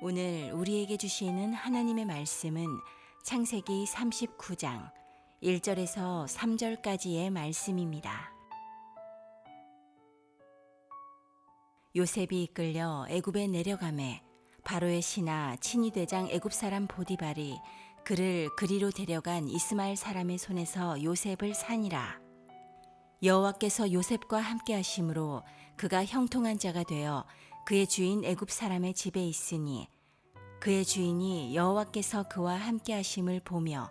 오늘 우리에게 주시는 하나님의 말씀은 창세기 39장 1절에서 3절까지의 말씀입니다. 요셉이 이끌려 애굽에 내려가매 바로의 신하 친위대장 애굽 사람 보디발이 그를 그리로 데려간 이스마엘 사람의 손에서 요셉을 산이라. 여호와께서 요셉과 함께 하심으로 그가 형통한 자가 되어 그의 주인 애굽 사람의 집에 있으니 그의 주인이 여호와께서 그와 함께 하심을 보며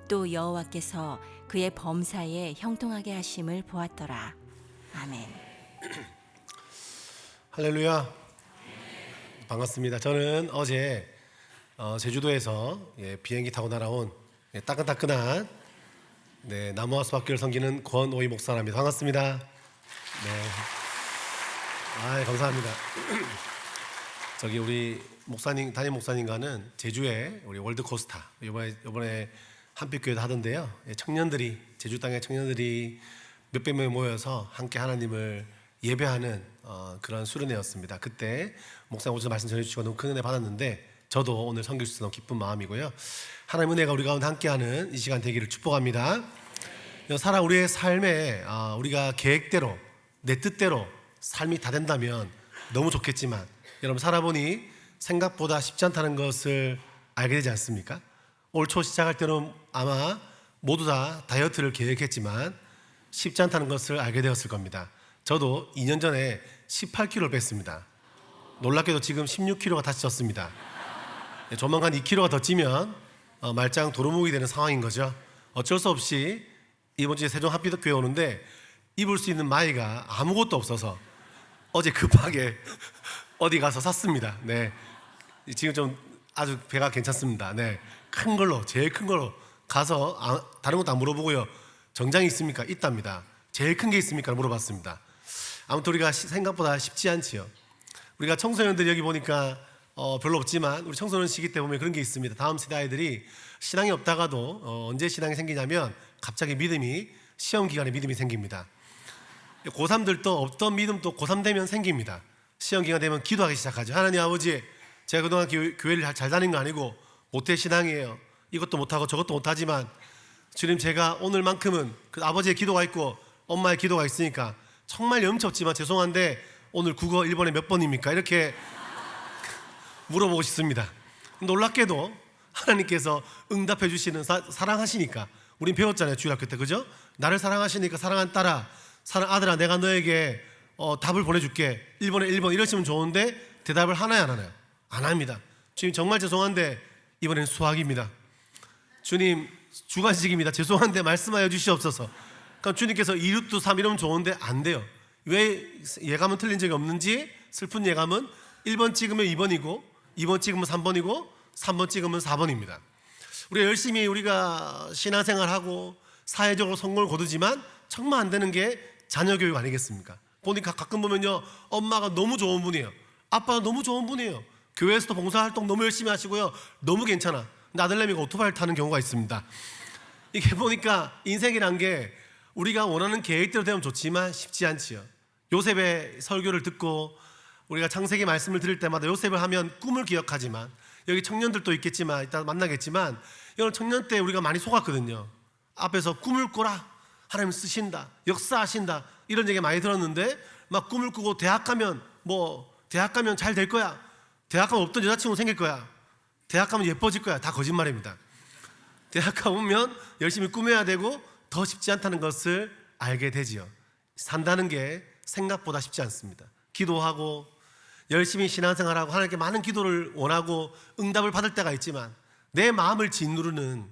또 여호와께서 그의 범사에 형통하게 하심을 보았더라. 아멘. 할렐루야. 반갑습니다. 저는 어제 제주도에서 비행기 타고 날아온 따끈따끈한 나무와 수학교를 섬기는 권오희 목사랍니다. 반갑습니다. 감사합니다. 저기 우리 목사님, 담임 목사님과는 제주에 우리 월드코스타 이번에 한빛교회도 하던데요. 청년들이, 제주 땅의 청년들이 몇백 명이 모여서 함께 하나님을 예배하는 그런 수련회였습니다. 그때 목사님 오셔서 말씀 전해주시고 너무 큰 은혜 받았는데 저도 오늘 섬길 수 있어서 너무 기쁜 마음이고요. 하나님 은혜가 우리 가운데 함께하는 이 시간 되기를 축복합니다. 우리의 삶에 우리가 계획대로 내 뜻대로 삶이 다 된다면 너무 좋겠지만 여러분 살아보니 생각보다 쉽지 않다는 것을 알게 되지 않습니까? 올 초 시작할 때는 아마 모두 다 다이어트를 계획했지만 쉽지 않다는 것을 알게 되었을 겁니다. 저도 2년 전에 18kg를 뺐습니다. 놀랍게도 지금 16kg가 다시 쪘습니다. 조만간 2kg가 더 찌면 말짱 도루묵이 되는 상황인 거죠. 어쩔 수 없이 이번 주에 세종 한빛교회 오는데 입을 수 있는 마이가 아무것도 없어서 어제 급하게 어디 가서 샀습니다. 지금 좀 아주 배가 괜찮습니다. 큰 걸로, 제일 큰 걸로 가서 다른 것도 안 물어보고요. 정장이 있습니까? 있답니다. 제일 큰 게 있습니까? 물어봤습니다. 아무튼 우리가 생각보다 쉽지 않지요. 우리가 청소년들이 여기 보니까 별로 없지만 우리 청소년 시기 때 보면 그런 게 있습니다. 다음 세대 아이들이 신앙이 없다가도 언제 신앙이 생기냐면 갑자기 믿음이 시험 기간에 믿음이 생깁니다. 고3들도 없던 믿음도 고3 되면 생깁니다. 시험 기간 되면 기도하기 시작하죠. 하나님 아버지, 제가 그동안 교회를 잘 다닌 거 아니고 모태 신앙이에요. 이것도 못하고 저것도 못하지만 주님, 제가 오늘만큼은 그 아버지의 기도가 있고 엄마의 기도가 있으니까 정말 염치 없지만 죄송한데 오늘 국어 1번에 몇 번입니까? 이렇게 물어보고 싶습니다. 놀랍게도 하나님께서 응답해 주시는 사랑하시니까 우린 배웠잖아요, 주일학교 때. 그죠? 나를 사랑하시니까 사랑한 딸아, 사랑 아들아, 내가 너에게 답을 보내줄게. 1번에 1번 이러시면 좋은데 대답을 하나요, 안 하나요? 안 합니다. 주님, 정말 죄송한데 이번엔 수학입니다. 주님, 주관식입니다. 죄송한데 말씀하여 주시옵소서. 그럼 주님께서 2루트 3 이러면 좋은데 안 돼요. 왜 예감은 틀린 적이 없는지 슬픈 예감은 1번 찍으면 2번이고 2번 찍으면 3번이고 3번 찍으면 4번입니다. 우리가 신앙생활하고 사회적으로 성공을 거두지만 정말 안 되는 게 자녀 교육 아니겠습니까? 보니까 가끔 보면요, 엄마가 너무 좋은 분이에요. 아빠가 너무 좋은 분이에요. 교회에서도 봉사활동 너무 열심히 하시고요, 너무 괜찮아. 근데 아들내미가 오토바이를 타는 경우가 있습니다. 이게 보니까 인생이란 게 우리가 원하는 계획대로 되면 좋지만 쉽지 않지요. 요셉의 설교를 듣고 우리가 창세기 말씀을 들을 때마다 요셉을 하면 꿈을 기억하지만, 여기 청년들도 있겠지만 이따 만나겠지만, 이런 청년 때 우리가 많이 속았거든요. 앞에서 꿈을 꿔라, 하나님 쓰신다, 역사하신다, 이런 얘기 많이 들었는데 막 꿈을 꾸고 대학 가면 잘 될 거야, 대학 가면 없던 여자친구 생길 거야, 대학 가면 예뻐질 거야. 다 거짓말입니다. 대학 가보면 열심히 꾸며야 되고 더 쉽지 않다는 것을 알게 되지요. 산다는 게 생각보다 쉽지 않습니다. 기도하고 열심히 신앙생활하고 하나님께 많은 기도를 원하고 응답을 받을 때가 있지만 내 마음을 짓누르는,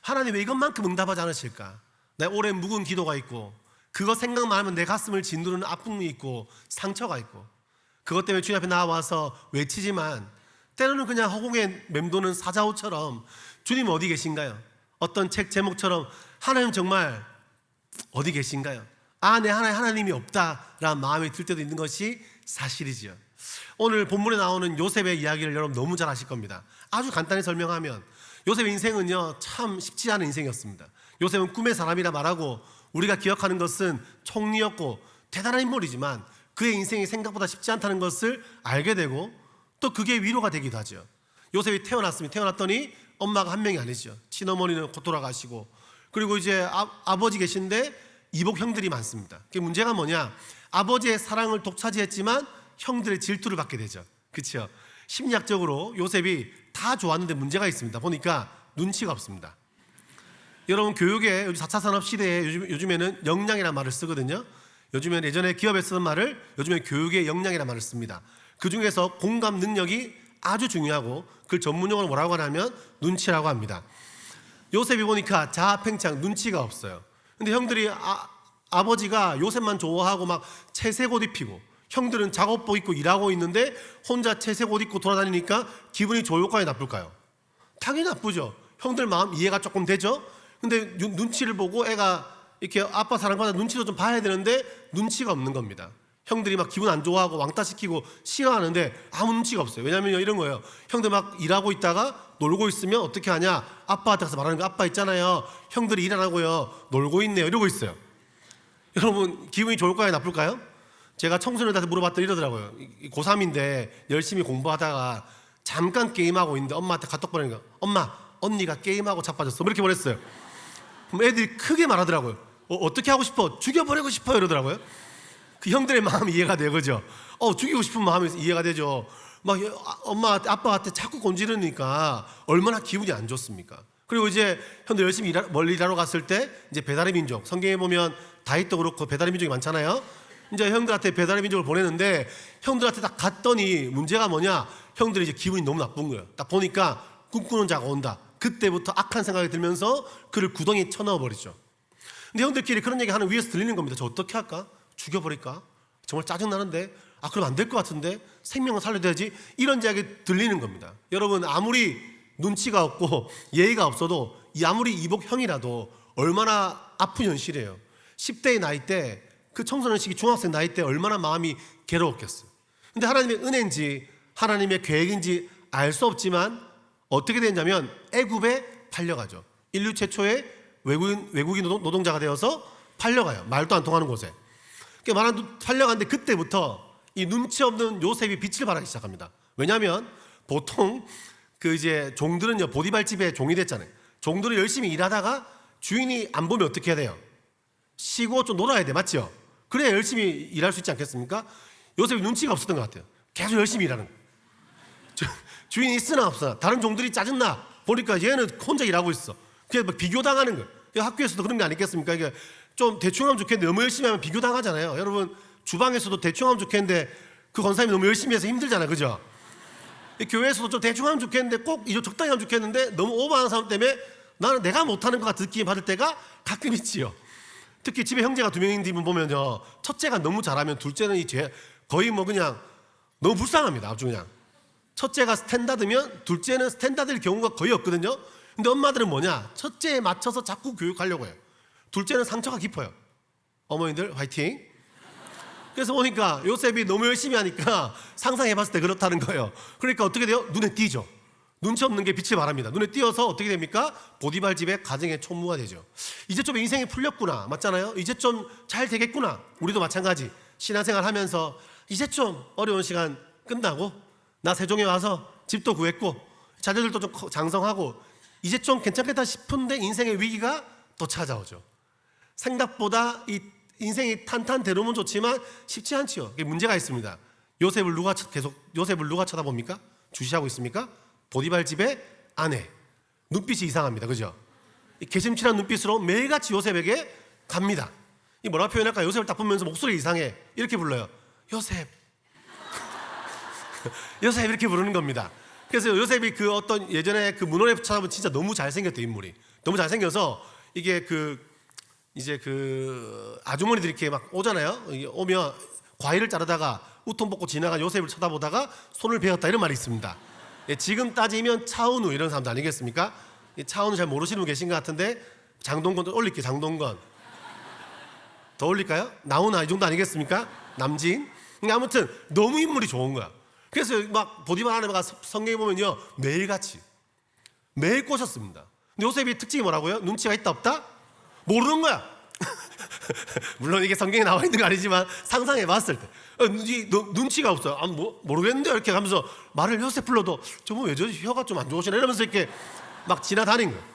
하나님 왜 이것만큼 응답하지 않으실까? 내 오래 묵은 기도가 있고 그거 생각만 하면 내 가슴을 짓누르는 아픔이 있고 상처가 있고, 그것 때문에 주님 앞에 나와서 외치지만 때로는 그냥 허공에 맴도는 사자호처럼 주님 어디 계신가요? 어떤 책 제목처럼 하나님 정말 어디 계신가요? 내 하나님이 없다라는 마음이 들 때도 있는 것이 사실이지요. 오늘 본문에 나오는 요셉의 이야기를 여러분 너무 잘 아실 겁니다. 아주 간단히 설명하면 요셉의 인생은요, 참 쉽지 않은 인생이었습니다. 요셉은 꿈의 사람이라 말하고 우리가 기억하는 것은 총리였고 대단한 인물이지만 그의 인생이 생각보다 쉽지 않다는 것을 알게 되고, 또 그게 위로가 되기도 하죠. 요셉이 태어났더니 엄마가 한 명이 아니죠. 친어머니는 곧 돌아가시고, 그리고 이제 아버지 계신데 이복 형들이 많습니다. 그 문제가 뭐냐? 아버지의 사랑을 독차지했지만 형들의 질투를 받게 되죠. 그렇죠? 심리학적으로 요셉이 다 좋았는데 문제가 있습니다. 보니까 눈치가 없습니다. 여러분, 교육에 4차 산업 시대에 요즘에는 역량이라는 말을 쓰거든요. 요즘에는 예전에 기업에 쓰던 말을 요즘에 교육의 역량이라는 말을 씁니다. 그 중에서 공감 능력이 아주 중요하고 그걸 전문용어로 뭐라고 하냐면 눈치라고 합니다. 요셉이 보니까 자아팽창, 눈치가 없어요. 근데 형들이 아버지가 요셉만 좋아하고 막 채색 옷 입히고, 형들은 작업복 입고 일하고 있는데 혼자 채색 옷 입고 돌아다니니까 기분이 좋을까요, 나쁠까요? 당연히 나쁘죠. 형들 마음 이해가 조금 되죠. 근데 눈치를 보고 애가 이렇게 아빠 사랑받아 눈치도 좀 봐야 되는데 눈치가 없는 겁니다. 형들이 막 기분 안 좋아하고 왕따시키고 싫어하는데 아무 눈치가 없어요. 왜냐하면 이런 거예요. 형들 막 일하고 있다가 놀고 있으면 어떻게 하냐? 아빠한테 가서 말하는 거, 아빠 있잖아요, 형들이 일 안 하고요 놀고 있네요, 이러고 있어요. 여러분, 기분이 좋을까요, 나쁠까요? 제가 청소년들한테 물어봤더니 이러더라고요. 고3인데 열심히 공부하다가 잠깐 게임하고 있는데 엄마한테 카톡 보내니까, 엄마, 언니가 게임하고 자빠졌어, 뭐 이렇게 보냈어요. 그럼 애들이 크게 말하더라고요. 어떻게 하고 싶어? 죽여버리고 싶어요, 이러더라고요. 그 형들의 마음이 이해가 되죠. 죽이고 싶은 마음이 이해가 되죠. 막 엄마, 아빠한테 자꾸 건지르니까 얼마나 기분이 안 좋습니까? 그리고 이제 형들 열심히 멀리 일하러 갔을 때 이제 배달의 민족, 성경에 보면 다윗도 그렇고 배달의 민족이 많잖아요. 이제 형들한테 배달의 민족을 보내는데 형들한테 딱 갔더니 문제가 뭐냐? 형들이 이제 기분이 너무 나쁜 거예요. 딱 보니까 꿈꾸는 자가 온다. 그때부터 악한 생각이 들면서 그를 구덩이에 쳐넣어 버리죠. 근데 형들끼리 그런 얘기 하는 위에서 들리는 겁니다. 저 어떻게 할까? 죽여버릴까? 정말 짜증나는데, 그럼 안 될 것 같은데, 생명을 살려야지, 이런 이야기 들리는 겁니다. 여러분, 아무리 눈치가 없고 예의가 없어도 아무리 이복형이라도 얼마나 아픈 현실이에요. 10대의 나이 때, 그 청소년 시기 중학생 나이 때 얼마나 마음이 괴로웠겠어요. 근데 하나님의 은혜인지 하나님의 계획인지 알 수 없지만 어떻게 됐냐면 애굽에 팔려가죠. 인류 최초의 외국인 노동자가 되어서 팔려가요. 말도 안 통하는 곳에. 팔려가는데 그때부터 이 눈치 없는 요셉이 빛을 발하기 시작합니다. 왜냐하면 보통 그 이제 종들은요, 보디발집에 종이 됐잖아요. 종들은 열심히 일하다가 주인이 안 보면 어떻게 해야 돼요? 쉬고 좀 놀아야 돼, 맞죠? 그래야 열심히 일할 수 있지 않겠습니까? 요셉이 눈치가 없었던 것 같아요. 계속 열심히 일하는 거예요. 주인이 있으나 없으나 다른 종들이 짜증나 보니까 얘는 혼자 일하고 있어. 그래서 막 비교당하는 거예요. 학교에서도 그런 게 아니겠습니까? 이게 좀 대충 하면 좋겠는데 너무 열심히 하면 비교당하잖아요. 여러분, 주방에서도 대충 하면 좋겠는데 그 권사님이 너무 열심히 해서 힘들잖아요, 그죠? 교회에서도 좀 대충 하면 좋겠는데 꼭 이거 적당히 하면 좋겠는데 너무 오버하는 사람 때문에 나는 내가 못하는 것 같은 느낌 받을 때가 가끔 있지요. 특히 집에 형제가 2명인데 보면요, 첫째가 너무 잘하면 둘째는 거의 뭐 그냥 너무 불쌍합니다. 아주 그냥 첫째가 스탠다드면 둘째는 스탠다드일 경우가 거의 없거든요. 근데 엄마들은 뭐냐, 첫째에 맞춰서 자꾸 교육하려고 해요. 둘째는 상처가 깊어요. 어머니들 화이팅. 그래서 보니까 요셉이 너무 열심히 하니까 상상해봤을 때 그렇다는 거예요. 그러니까 어떻게 돼요? 눈에 띄죠. 눈치 없는 게 빛을 발합니다. 눈에 띄어서 어떻게 됩니까? 보디발 집의 가정의 총무가 되죠. 이제 좀 인생이 풀렸구나, 맞잖아요. 이제 좀 잘 되겠구나. 우리도 마찬가지. 신앙생활 하면서 이제 좀 어려운 시간 끝나고 나 세종에 와서 집도 구했고 자녀들도 좀 장성하고 이제 좀 괜찮겠다 싶은데 인생의 위기가 또 찾아오죠. 생각보다 이 인생이 탄탄대로면 좋지만 쉽지 않지요. 문제가 있습니다. 요셉을 누가 쳐다봅니까? 주시하고 있습니까? 보디발 집의 아내. 눈빛이 이상합니다, 그죠? 개심치한 눈빛으로 매일같이 요셉에게 갑니다. 이 뭐라 표현할까? 요셉을 딱 보면서 목소리 이상해. 이렇게 불러요. 요셉. 요셉, 이렇게 부르는 겁니다. 그래서 요셉이 그 어떤 예전에 그 문헌에 찾아보면 진짜 너무 잘생겼대, 인물이. 너무 잘생겨서 이게 이제 아주머니들이 이렇게 막 오잖아요. 오면 과일을 자르다가 우통 벗고 지나간 요셉을 쳐다보다가 손을 베었다, 이런 말이 있습니다. 지금 따지면 차은우 이런 사람도 아니겠습니까? 차은우 잘 모르시는 분 계신 것 같은데 장동건 올릴게요. 장동건 더 올릴까요? 나훈아 이 정도 아니겠습니까? 남진. 아무튼 너무 인물이 좋은 거야. 그래서 막 보디발 안에 성경에 보면요, 매일같이 매일 꼬셨습니다. 근데 요셉이 특징이 뭐라고요? 눈치가 있다 없다? 모르는 거야. 물론 이게 성경에 나와 있는 거 아니지만 상상해 봤을 때 눈치가 없어요. 모르겠는데 이렇게 하면서 말을 요셉 불러도 저분 왜 저지 혀가 좀 안 좋으시나 이러면서 이렇게 막 지나다닌 거예요.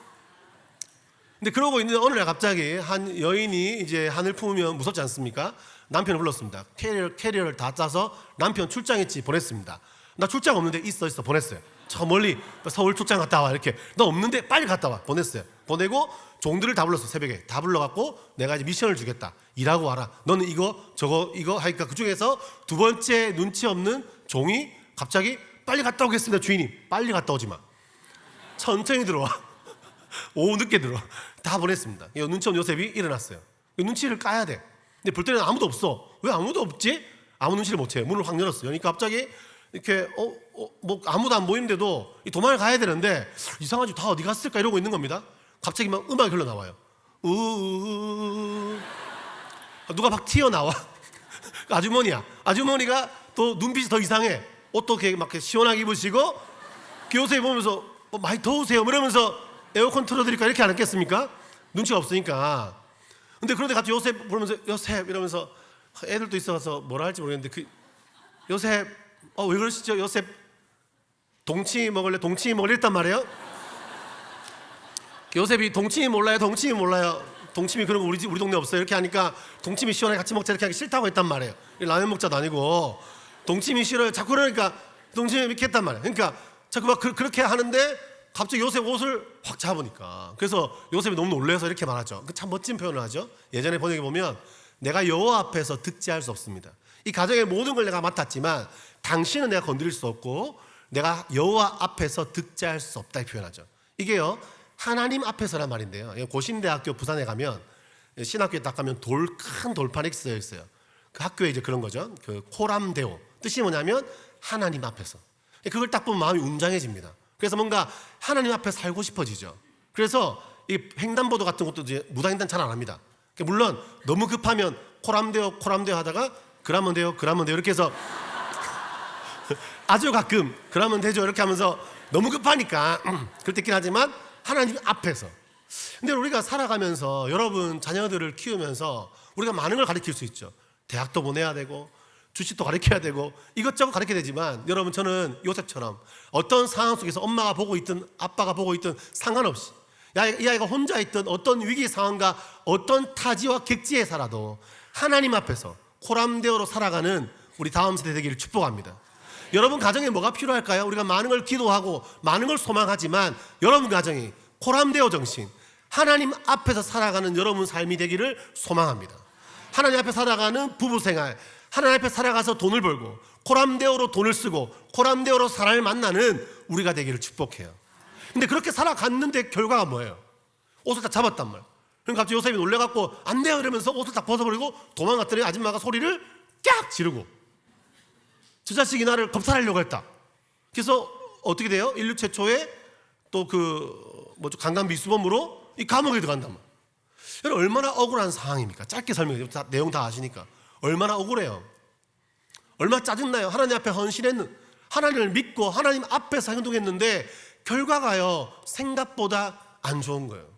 근데 그러고 있는데 어느 날 갑자기 한 여인이 이제 하늘 품으면 무섭지 않습니까? 남편을 불렀습니다. 캐리어를 다 짜서 남편 출장했지 보냈습니다. 나 출장 없는데 있어 보냈어요. 저 멀리 서울 출장 갔다 와 이렇게. 너 없는데 빨리 갔다 와 보냈어요. 보내고 종들을 다 불렀어. 새벽에 다 불러갖고 내가 이제 미션을 주겠다. 일하고 와라. 너는 이거 저거 이거 하니까 그중에서 두 번째 눈치 없는 종이 갑자기 빨리 갔다 오겠습니다. 주인님 빨리 갔다 오지 마. 천천히 들어와. 오후 늦게 들어와. 다 보냈습니다. 눈치 없는 요셉이 일어났어요. 눈치를 까야 돼. 근데 볼 때는 아무도 없어. 왜 아무도 없지? 아무 눈치를 못 채요. 문을 확 열었어요. 그러니까 갑자기 이렇게 뭐 아무도 안 보이는데도 도망을 가야 되는데 이상하지 다 어디 갔을까 이러고 있는 겁니다. 갑자기 막 음악이 흘러나와요. 누가 막 튀어나와. 아주머니야. 아주머니가 또 눈빛이 더 이상해. 옷도 이렇게 막 시원하게 입으시고 요셉이 보면서 많이 더우세요 이러면서 에어컨 틀어드릴까 이렇게 안 했겠습니까? 눈치가 없으니까. 근데 그런데 갑자기 요셉 부르면서 요셉 이러면서 애들도 있어서 뭐라 할지 모르겠는데 요셉 왜 그러시죠? 요셉 동치미 먹을래? 동치미 먹을래? 했단 말이에요. 요셉이 동치미 몰라요? 동치미 몰라요? 동치미 그런 거 우리 동네 없어요. 이렇게 하니까 동치미 시원하게 같이 먹자 이렇게 하기 싫다고 했단 말이에요. 라면 먹자도 아니고 동치미 싫어요. 자꾸 그러니까 동치미 이렇게 했단 말이에요. 그러니까 자꾸 막 그렇게 하는데 갑자기 요셉 옷을 확 잡으니까 그래서 요셉이 너무 놀라서 이렇게 말하죠. 참 멋진 표현을 하죠. 예전에 번역에 보면 내가 여호와 앞에서 득지할 수 없습니다. 이 가정의 모든 걸 내가 맡았지만 당신은 내가 건드릴 수 없고 내가 여호와 앞에서 득지할 수 없다 이 표현하죠. 이게요 하나님 앞에서란 말인데요. 고신대학교 부산에 가면 신학교에 딱 가면 큰 돌판이 쓰여 있어요. 그 학교에 이제 그런 거죠. 그 코람데오 뜻이 뭐냐면 하나님 앞에서. 그걸 딱 보면 마음이 웅장해집니다. 그래서 뭔가 하나님 앞에 살고 싶어지죠. 그래서 이 횡단보도 같은 것도 이제 무단횡단 잘 안 합니다. 물론 너무 급하면 코람데오 하다가 그러면 돼요 이렇게 해서 아주 가끔 그러면 되죠 이렇게 하면서 너무 급하니까 그럴 때 있긴 하지만 하나님 앞에서. 근데 우리가 살아가면서 여러분 자녀들을 키우면서 우리가 많은 걸 가르칠 수 있죠. 대학도 보내야 되고 주식도 가르쳐야 되고 이것저것 가르쳐야 되지만 여러분 저는 요셉처럼 어떤 상황 속에서 엄마가 보고 있든 아빠가 보고 있든 상관없이 이 아이가 혼자 있든 어떤 위기 상황과 어떤 타지와 객지에 살아도 하나님 앞에서 코람데오로 살아가는 우리 다음 세대 되기를 축복합니다. 여러분 가정에 뭐가 필요할까요? 우리가 많은 걸 기도하고 많은 걸 소망하지만 여러분 가정이 코람데오 정신 하나님 앞에서 살아가는 여러분 삶이 되기를 소망합니다. 하나님 앞에 살아가는 부부생활 하나님 앞에 살아가서 돈을 벌고 코람데오로 돈을 쓰고 코람데오로 사람을 만나는 우리가 되기를 축복해요. 근데 그렇게 살아갔는데 결과가 뭐예요? 옷을 딱 잡았단 말이에요. 그럼 갑자기 요셉이 놀래갖고 안 돼요 이러면서 옷을 딱 벗어버리고 도망갔더니 아줌마가 소리를 깍 지르고 저 자식이 나를 겁탈하려고 했다. 그래서 어떻게 돼요? 인류 최초의 또 강간 미수범으로 이 감옥에 들어간단 말이에요. 여러분 얼마나 억울한 상황입니까? 짧게 설명해요. 내용 다 아시니까. 얼마나 억울해요. 얼마나 짜증나요. 하나님 앞에 헌신했는 하나님을 믿고 하나님 앞에서 행동했는데 결과가요 생각보다 안 좋은 거예요.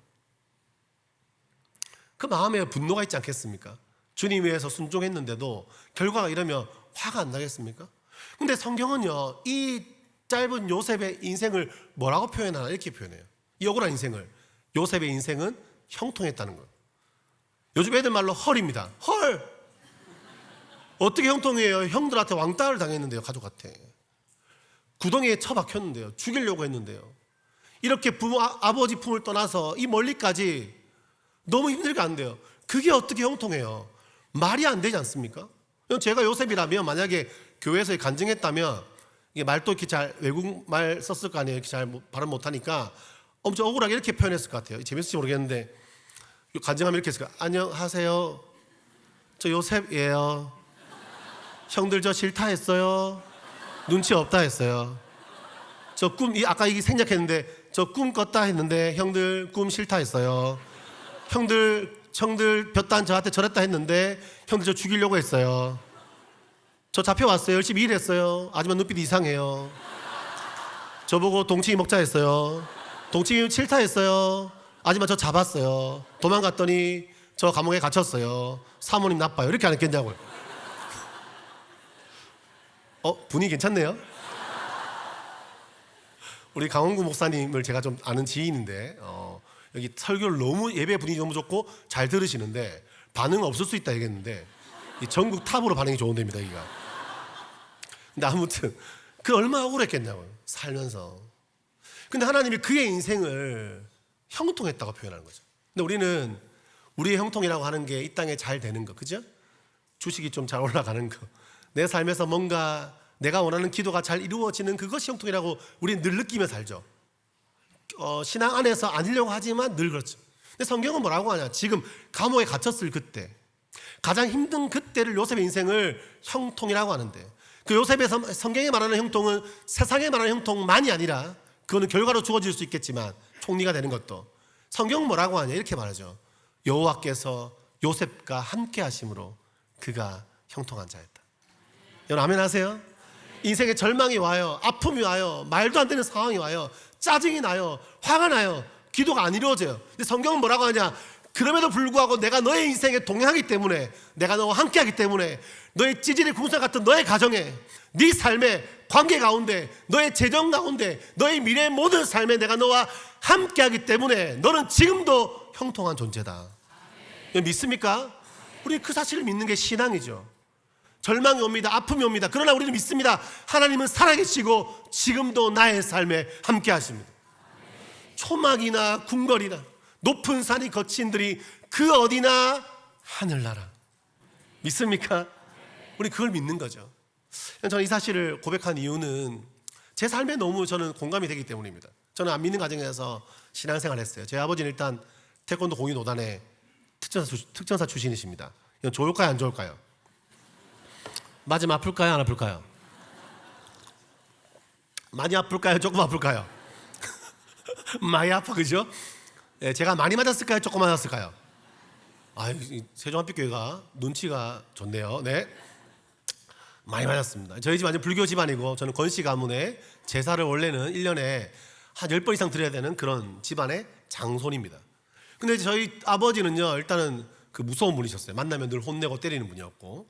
그 마음에 분노가 있지 않겠습니까? 주님 위해서 순종했는데도 결과가 이러면 화가 안 나겠습니까? 근데 성경은요 이 짧은 요셉의 인생을 뭐라고 표현하나 이렇게 표현해요. 이 억울한 인생을 요셉의 인생은 형통했다는 거예요. 요즘 애들 말로 헐입니다. 헐. 어떻게 형통해요? 형들한테 왕따를 당했는데요. 가족한테 구덩이에 처박혔는데요. 죽이려고 했는데요. 이렇게 아버지 품을 떠나서 이 멀리까지 너무 힘들게 안 돼요. 그게 어떻게 형통해요? 말이 안 되지 않습니까? 제가 요셉이라면 만약에 교회에서 간증했다면 이게 말도 이렇게 잘 외국말 썼을 거 아니에요. 이렇게 잘 발음 못하니까 엄청 억울하게 이렇게 표현했을 것 같아요. 재밌을지 모르겠는데 간증하면 이렇게 했을 거예요. 안녕하세요. 저 요셉이에요. 형들 저 싫다 했어요. 눈치 없다 했어요. 저 꿈 아까 이게 생략했는데 저 꿈 꿨다 했는데 형들 꿈 싫다 했어요. 형들 볕단 저한테 저랬다 했는데 형들 저 죽이려고 했어요. 저 잡혀왔어요. 열심히 일했어요. 아줌마 눈빛이 이상해요. 저보고 동치미 먹자 했어요. 동치미 싫다 했어요. 아줌마 저 잡았어요. 도망갔더니 저 감옥에 갇혔어요. 사모님 나빠요. 이렇게 안 했겠냐고요. 분위기 괜찮네요. 우리 강원구 목사님을 제가 좀 아는 지인인데 여기 설교를 너무 예배 분위기 너무 좋고 잘 들으시는데 반응 없을 수 있다 얘기했는데 전국 탑으로 반응이 좋은 데입니다 여기가. 근데 아무튼 그 얼마나 억울했겠냐고요 살면서. 근데 하나님이 그의 인생을 형통했다고 표현하는 거죠. 근데 우리는 우리의 형통이라고 하는 게 이 땅에 잘 되는 거, 그죠? 주식이 좀 잘 올라가는 거, 내 삶에서 뭔가 내가 원하는 기도가 잘 이루어지는 그것이 형통이라고 우리는 늘 느끼며 살죠. 신앙 안에서 아니려고 하지만 늘 그렇죠. 근데 성경은 뭐라고 하냐? 지금 감옥에 갇혔을 그때, 가장 힘든 그때를 요셉의 인생을 형통이라고 하는데, 그 요셉의 성경에 말하는 형통은 세상에 말하는 형통만이 아니라, 그거는 결과로 주어질 수 있겠지만 총리가 되는 것도, 성경은 뭐라고 하냐? 이렇게 말하죠. 여호와께서 요셉과 함께 하심으로 그가 형통한 자였다. 여러분 아멘 하세요? 인생에 절망이 와요, 아픔이 와요, 말도 안 되는 상황이 와요, 짜증이 나요, 화가 나요, 기도가 안 이루어져요. 근데 성경은 뭐라고 하냐? 그럼에도 불구하고 내가 너의 인생에 동행하기 때문에, 내가 너와 함께하기 때문에, 너의 찌질이 궁상 같은 너의 가정에, 네 삶의 관계 가운데, 너의 재정 가운데, 너의 미래의 모든 삶에 내가 너와 함께하기 때문에 너는 지금도 형통한 존재다. 믿습니까? 우리 그 사실을 믿는 게 신앙이죠. 절망이 옵니다, 아픔이 옵니다. 그러나 우리는 믿습니다. 하나님은 살아계시고 지금도 나의 삶에 함께 하십니다. 초막이나 궁궐이나 높은 산이 거친 들이 그 어디나 하늘나라. 믿습니까? 우리 그걸 믿는 거죠. 저는 이 사실을 고백한 이유는 제 삶에 너무 저는 공감이 되기 때문입니다. 저는 안 믿는 가정에서 신앙생활을 했어요. 제 아버지는 일단 태권도 공인노단의 특전사 출신이십니다. 이건 좋을까요, 안 좋을까요? 맞으면 아플까요, 안 아플까요? 많이 아플까요, 조금 아플까요? 많이 아파, 그죠? 네, 제가 많이 맞았을까요, 조금 맞았을까요? 세종한빛교회가 눈치가 좋네요. 네, 많이 맞았습니다. 저희 집 완전 불교 집안이고, 저는 건씨 가문에 제사를 원래는 1년에 한 10번 이상 드려야 되는 그런 집안의 장손입니다. 근데 저희 아버지는요, 일단은 그 무서운 분이셨어요. 만나면 늘 혼내고 때리는 분이었고,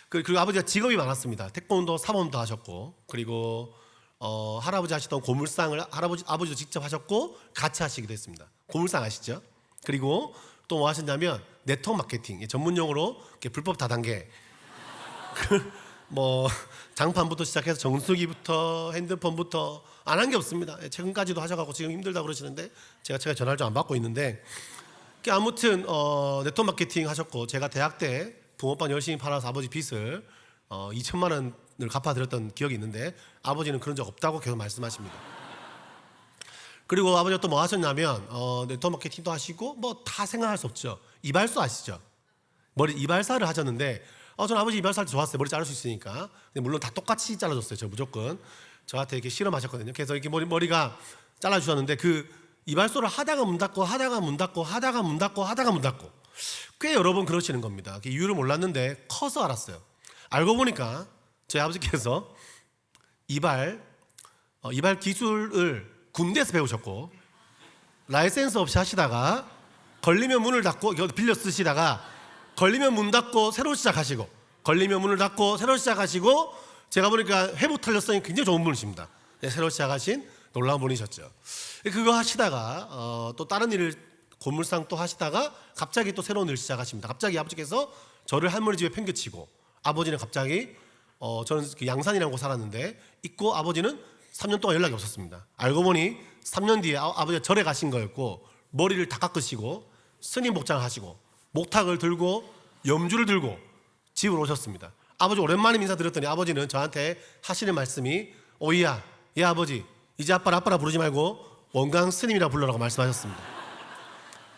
그리고 아버지가 직업이 많았습니다. 태권도 사범도 하셨고, 그리고 할아버지 하시던 고물상을 아버지도 직접 하셨고 같이 하시기도 했습니다. 고물상 아시죠? 그리고 또 뭐 하셨냐면 네트워크 마케팅, 전문용어로 불법 다단계 뭐 장판부터 시작해서 정수기부터 핸드폰부터 안 한 게 없습니다. 최근까지도 하셔가지고 지금 힘들다고 그러시는데 제가 전화를 좀 안 받고 있는데, 아무튼 네트워크 마케팅 하셨고, 제가 대학 때 붕어빵 열심히 팔아서 아버지 빚을 2천만 원을 갚아드렸던 기억이 있는데, 아버지는 그런 적 없다고 계속 말씀하십니다. 그리고 아버지가 또 뭐 하셨냐면 네트워크 마케팅도 하시고 뭐 다 생각할 수 없죠. 이발소 아시죠? 머리 이발사를 하셨는데 저는 아버지 이발사 할 때 좋았어요. 머리 자를 수 있으니까. 근데 물론 다 똑같이 잘라줬어요. 저 무조건 저한테 이렇게 실험하셨거든요. 그래서 이렇게 머리가 잘라주셨는데, 그 이발소를 하다가 문 닫고 하다가 문 닫고 하다가 문 닫고 하다가 문 닫고 꽤 여러 번 그러시는 겁니다. 이유를 몰랐는데 커서 알았어요. 알고 보니까 저희 아버지께서 이발 기술을 군대에서 배우셨고, 라이센스 없이 하시다가 걸리면 문을 닫고 빌려 쓰시다가 걸리면 문 닫고 새로 시작하시고, 걸리면 문을 닫고 새로 시작하시고, 제가 보니까 회복 탄력성이 굉장히 좋은 분이십니다. 네, 새로 시작하신 놀라운 분이셨죠. 그거 하시다가 또 다른 일을 고물상 또 하시다가 갑자기 또 새로운 일을 시작하십니다. 갑자기 아버지께서 저를 할머니 집에 pen겨치고, 아버지는 갑자기 저는 양산이라는 곳 살았는데 있고, 아버지는 3년 동안 연락이 없었습니다. 알고 보니 3년 뒤에 아버지가 절에 가신 거였고, 머리를 다 깎으시고 스님 복장을 하시고 목탁을 들고 염주를 들고 집으로 오셨습니다. 아버지 오랜만에 인사드렸더니 아버지는 저한테 하시는 말씀이, 오이야, 얘 아버지 이제 아빠라 부르지 말고 원강 스님이라 불러라고 말씀하셨습니다.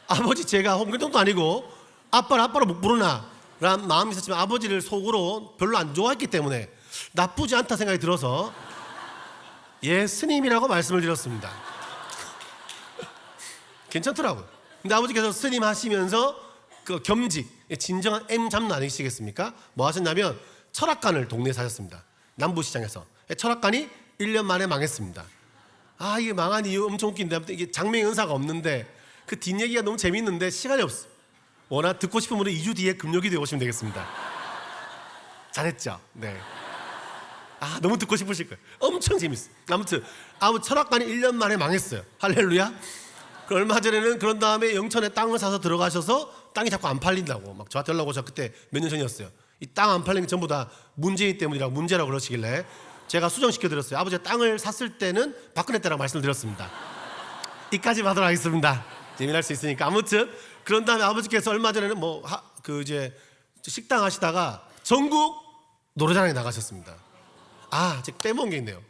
아버지 제가 홍길동도 아니고 아빠라 못 부르나 라는 마음이 있었지만, 아버지를 속으로 별로 안 좋아했기 때문에 나쁘지 않다 생각이 들어서 예 스님이라고 말씀을 드렸습니다. 괜찮더라고요. 근데 아버지께서 스님 하시면서 그 겸직, 진정한 M 잡는 아니시겠습니까? 뭐 하셨냐면 철학관을 동네에 사셨습니다. 남부시장에서. 철학관이 1년 만에 망했습니다. 이게 망한 이유 엄청 웃긴데, 이게 장명의 은사가 없는데 그 뒷얘기가 너무 재밌는데 시간이 없어. 워낙 듣고 싶은 분은 2주 뒤에 금요기도에 오시면 되겠습니다. 잘했죠? 네. 아, 너무 듣고 싶으실 거예요. 엄청 재밌어요. 아무튼 철학관이 1년 만에 망했어요. 할렐루야. 그 얼마 전에는 그런 다음에 영천에 땅을 사서 들어가셔서 땅이 자꾸 안 팔린다고 막 저한테 연락 오셔서 그때 몇 년 전이었어요. 이 땅 안 팔리는 게 전부 다 문재인 때문이라고 문제라고 그러시길래 제가 수정시켜드렸어요. 아버지가 땅을 샀을 때는 박근혜 때라고 말씀을 드렸습니다. 이까지 하도록 하겠습니다. 재미날 수 있으니까. 아무튼 그런 다음에 아버지께서 얼마 전에는 이제 식당 하시다가 전국 노래자랑에 나가셨습니다. 아, 제가 빼먹은 게 있네요.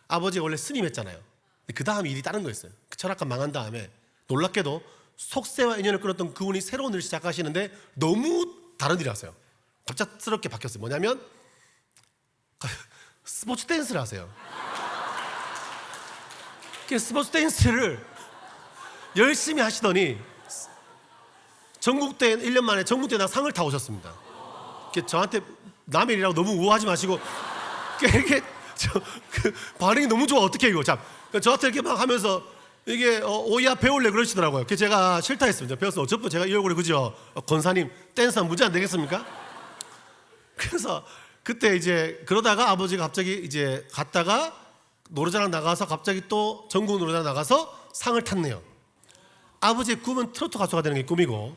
아버지가 원래 스님했잖아요. 그 다음 일이 다른 거였어요. 그 철학관 망한 다음에 놀랍게도 속세와 인연을 끊었던 그분이 새로운 일을 시작하시는데 너무 다른 일을 하세요. 갑작스럽게 바뀌었어요. 뭐냐면 스포츠 댄스를 하세요. 스포츠 댄스를 열심히 하시더니 전국대 1년 만에 전국대 나 상을 타 오셨습니다. 저한테 남의 일이라고 너무 우호하지 마시고 이게 반응이 너무 좋아. 어떻게 이거 참 저한테 이렇게 막 하면서 이게 오야 배울래 그러시더라고요. 제가 싫다 했습니다. 배웠어. 어차피 제가 이 얼굴에 그죠? 권사님 댄스 하면 문제 안 되겠습니까? 그래서 그때 이제 그러다가 아버지가 갑자기 이제 갔다가 노래자랑 나가서 갑자기 또 전국 노래자랑 나가서 상을 탔네요. 아버지의 꿈은 트로트 가수가 되는 게 꿈이고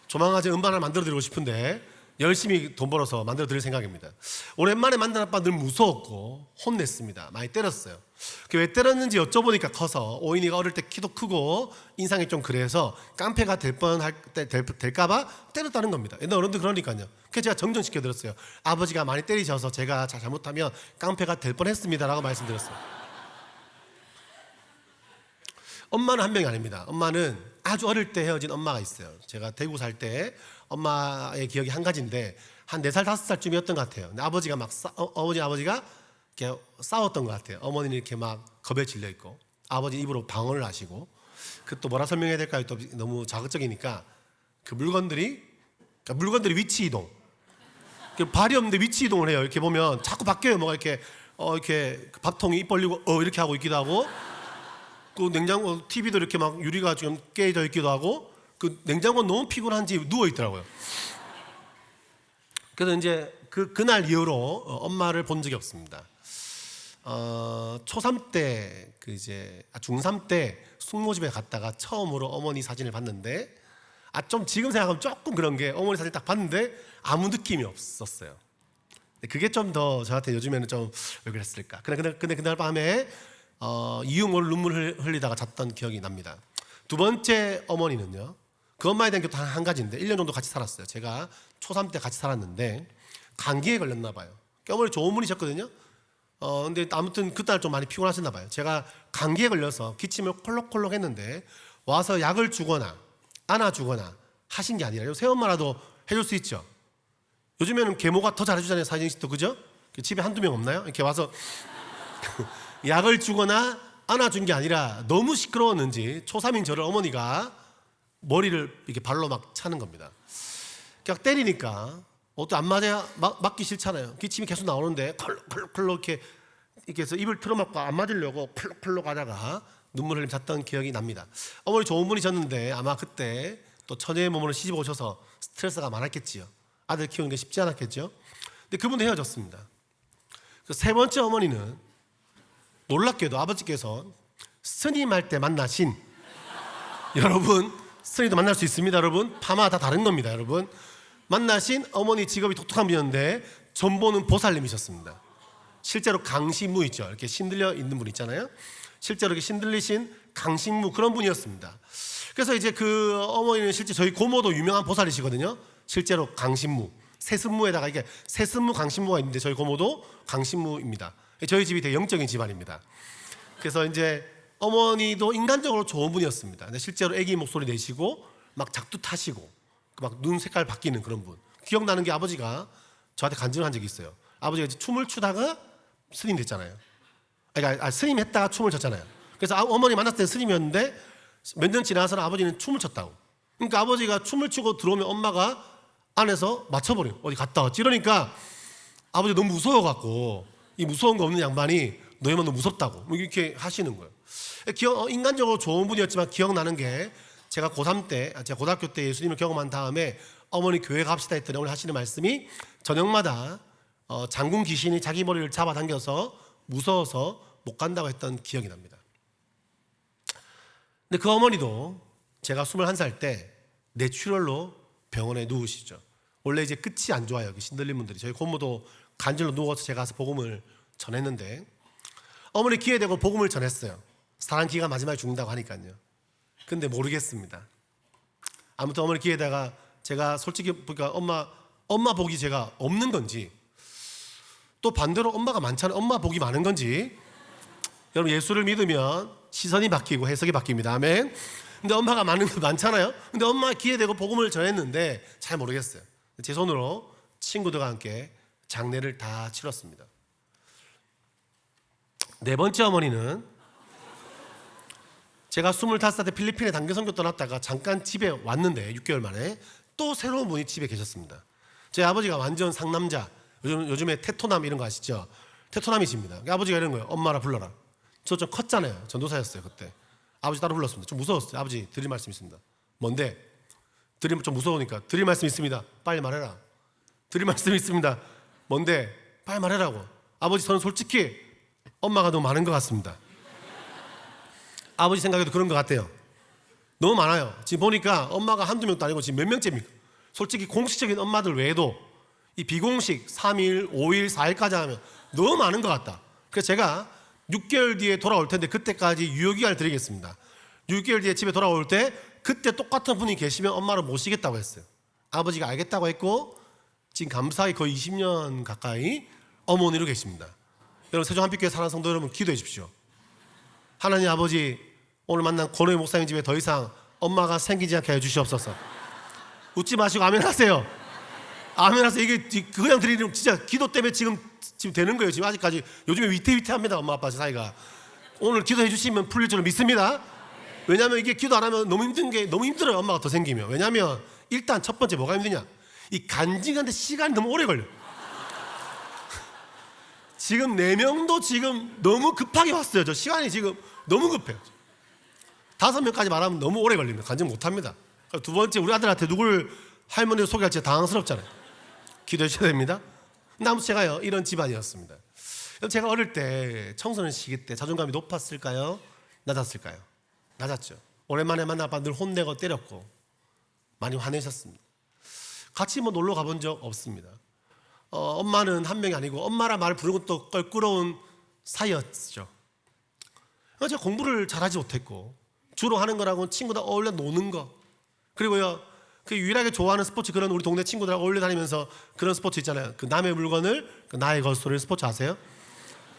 조만간 제 음반을 만들어 드리고 싶은데 열심히 돈 벌어서 만들어 드릴 생각입니다. 오랜만에 만난 아빠 늘 무서웠고 혼냈습니다. 많이 때렸어요. 왜 때렸는지 여쭤보니까 커서 오인이가 어릴 때 키도 크고 인상이 좀 그래서 깡패가 될까봐 때렸다는 겁니다. 옛날 어른들 그러니까요. 그래서 제가 정정시켜 드렸어요. 아버지가 많이 때리셔서 제가 잘못하면 깡패가 될 뻔했습니다라고 말씀드렸어요. 엄마는 한 명이 아닙니다. 엄마는 아주 어릴 때 헤어진 엄마가 있어요. 제가 대구 살 때 엄마의 기억이 한 가지인데 한 4살 5살쯤이었던 것 같아요. 근데 아버지가 아버지가 이렇게 싸웠던 것 같아요. 어머니는 이렇게 막 겁에 질려 있고 아버지 입으로 방언을 하시고 그 또 뭐라 설명해야 될까요? 또 너무 자극적이니까 그 물건들이 위치 이동. 발이 없는데 위치 이동을 해요. 이렇게 보면 자꾸 바뀌어요. 뭐가 이렇게 밥통이 입 벌리고 이렇게 하고 있기도 하고 그 냉장고 TV도 이렇게 막 유리가 좀 깨져 있기도 하고 그 냉장고 너무 피곤한지 누워 있더라고요. 그래서 이제 그날 이후로 엄마를 본 적이 없습니다. 초3 때 중3 때 숙모집에 갔다가 처음으로 어머니 사진을 봤는데 좀 지금 생각하면 조금 그런 게 어머니 사진 딱 봤는데 아무 느낌이 없었어요. 그게 좀 더 저한테 요즘에는 좀 왜 그랬을까. 근데 그날 밤에 이유 모를 눈물을 흘리다가 잤던 기억이 납니다. 두 번째 어머니는요. 그 엄마에 대한 것도 한 가지인데 1년 정도 같이 살았어요. 제가 초3 때 같이 살았는데 감기에 걸렸나 봐요. 어머니 좋은 분이셨거든요. 근데 아무튼 그날 좀 많이 피곤하셨나 봐요. 제가 감기에 걸려서 기침을 콜록콜록 했는데 와서 약을 주거나 안아주거나 하신 게 아니라 새엄마라도 해줄 수 있죠. 요즘에는 계모가 더 잘해주잖아요. 사진 씨도 그죠? 집에 한두 명 없나요? 이렇게 와서 약을 주거나 안아준 게 아니라 너무 시끄러웠는지 초3인 저를 어머니가 머리를 이렇게 발로 막 차는 겁니다. 그냥 때리니까 또 안 맞아야 맞기 싫잖아요. 기침이 계속 나오는데 컬럭컬럭 이렇게 해서 입을 틀어막고 안 맞으려고 펄럭펄럭 하다가 눈물을 흘리며 잤던 기억이 납니다. 어머니 좋은 분이셨는데 아마 그때 또 처녀의 몸으로 시집 오셔서 스트레스가 많았겠지요. 아들 키우는 게 쉽지 않았겠죠. 근데 그분도 헤어졌습니다. 세 번째 어머니는 놀랍게도 아버지께서 스님할 때 만나신 여러분 스님도 만날 수 있습니다. 여러분 파마 다 다른 겁니다. 여러분 만나신 어머니 직업이 독특한 분이었는데 전보는 보살님이셨습니다. 실제로 강신무 있죠. 이렇게 신들려 있는 분 있잖아요. 실제로 이렇게 신들리신 강신무 그런 분이었습니다. 그래서 이제 그 어머니는 실제 저희 고모도 유명한 보살이시거든요. 실제로 강신무 세습무에다가 이게 세습무 강신무가 있는데 저희 고모도 강신무입니다. 저희 집이 되게 영적인 집안입니다. 그래서 이제 어머니도 인간적으로 좋은 분이었습니다. 근데 실제로 아기 목소리 내시고 막 작두 타시고 막 눈 색깔 바뀌는 그런 분. 기억나는 게 아버지가 저한테 간증한 적이 있어요. 아버지가 이제 춤을 추다가 스님 됐잖아요. 그러니까 스님 했다가 춤을 췄잖아요. 그래서 어머니 만났을 때 스님이었는데 몇 년 지나서는 아버지는 춤을 췄다고. 그러니까 아버지가 춤을 추고 들어오면 엄마가 안에서 맞춰버려요. 어디 갔다 왔지? 이러니까 아버지 너무 무서워갖고 이 무서운 거 없는 양반이 너희만 너무 무섭다고 뭐 이렇게 하시는 거예요. 인간적으로 좋은 분이었지만 기억나는 게 제가 제가 고등학교 때 예수님을 경험한 다음에 어머니 교회 갑시다 했더니 어머니 하시는 말씀이 저녁마다 장군 귀신이 자기 머리를 잡아당겨서 무서워서 못 간다고 했던 기억이 납니다. 근데 그 어머니도 제가 21살 때 뇌출혈로 병원에 누우시죠. 원래 이제 끝이 안 좋아요. 신들린 분들이. 저희 고모도 간절로 누워서 제가 가서 복음을 전했는데 어머니 귀에 대고 복음을 전했어요. 사랑 기가 마지막에 죽는다고 하니까요. 근데 모르겠습니다. 아무튼 어머니 귀에다가 제가 솔직히 보니까 엄마 복이 제가 없는 건지 또 반대로 엄마가 많잖아요. 엄마 복이 많은 건지 여러분 예수를 믿으면 시선이 바뀌고 해석이 바뀝니다. 아멘. 근데 엄마가 많잖아요. 근데 엄마 귀에 대고 복음을 전했는데 잘 모르겠어요. 제 손으로 친구들과 함께 장례를 다 치렀습니다. 네 번째 어머니는 제가 25살 때 필리핀에 단기 선교 떠났다가 잠깐 집에 왔는데 6개월 만에 또 새로운 분이 집에 계셨습니다. 제 아버지가 완전 상남자, 요즘에 테토남 이런 거 아시죠? 테토남이십니다. 아버지가 이런 거예요. 엄마라 불러라. 저 좀 컸잖아요. 전도사였어요 그때. 아버지 따로 불렀습니다. 좀 무서웠어요. 아버지 드릴 말씀 있습니다. 뭔데? 드리면 좀 무서우니까 드릴 말씀 있습니다. 빨리 말해라. 드릴 말씀 있습니다. 뭔데? 빨리 말해라고. 아버지 저는 솔직히 엄마가 너무 많은 것 같습니다. 아버지 생각에도 그런 것 같아요. 너무 많아요. 지금 보니까 엄마가 한두 명도 아니고 지금 몇 명째입니까? 솔직히 공식적인 엄마들 외에도 이 비공식 3일, 5일, 4일까지 하면 너무 많은 것 같다. 그래서 제가 6개월 뒤에 돌아올 텐데 그때까지 유효기간을 드리겠습니다. 6개월 뒤에 집에 돌아올 때 그때 똑같은 분이 계시면 엄마를 모시겠다고 했어요. 아버지가 알겠다고 했고 지금 감사히 거의 20년 가까이 어머니로 계십니다. 여러분 세종 한빛교회 사랑하는 성도 여러분 기도해 주십시오. 하나님 아버지 오늘 만난 권호의 목사님 집에 더 이상 엄마가 생기지 않게 해주시옵소서. 웃지 마시고 아멘 하세요. 아멘 하세요. 이게 그냥 드리는 진짜 기도 때문에 지금 되는 거예요. 지금 아직까지 요즘에 위태위태합니다. 엄마 아빠 사이가. 오늘 기도해 주시면 풀릴 줄 믿습니다. 왜냐하면 이게 기도 안 하면 너무 힘들어요. 엄마가 더 생기면. 왜냐하면 일단 첫 번째 뭐가 힘드냐, 이 간증하는데 시간이 너무 오래 걸려. 지금 4명도 지금 너무 급하게 왔어요. 저 시간이 지금 너무 급해요. 5명까지 말하면 너무 오래 걸립니다. 간증 못합니다. 두 번째 우리 아들한테 누굴 할머니를 소개할지 당황스럽잖아요. 기도해 주셔야 됩니다. 근데 아무튼 제가요 이런 집안이었습니다. 제가 어릴 때 청소년 시기 때 자존감이 높았을까요? 낮았을까요? 낮았죠. 오랜만에 만나 아빠 늘 혼내고 때렸고 많이 화내셨습니다. 같이 뭐 놀러 가본 적 없습니다. 엄마는 한 명이 아니고 엄마라 말 부르는 것도 껄끄러운 사이였죠. 제가 공부를 잘하지 못했고 주로 하는 거라고는 친구들 어울려 노는 거, 그리고요 그 유일하게 좋아하는 스포츠, 그런 우리 동네 친구들하고 어울려 다니면서 그런 스포츠 있잖아요. 그 남의 물건을 나의 것으로 스포츠 아세요?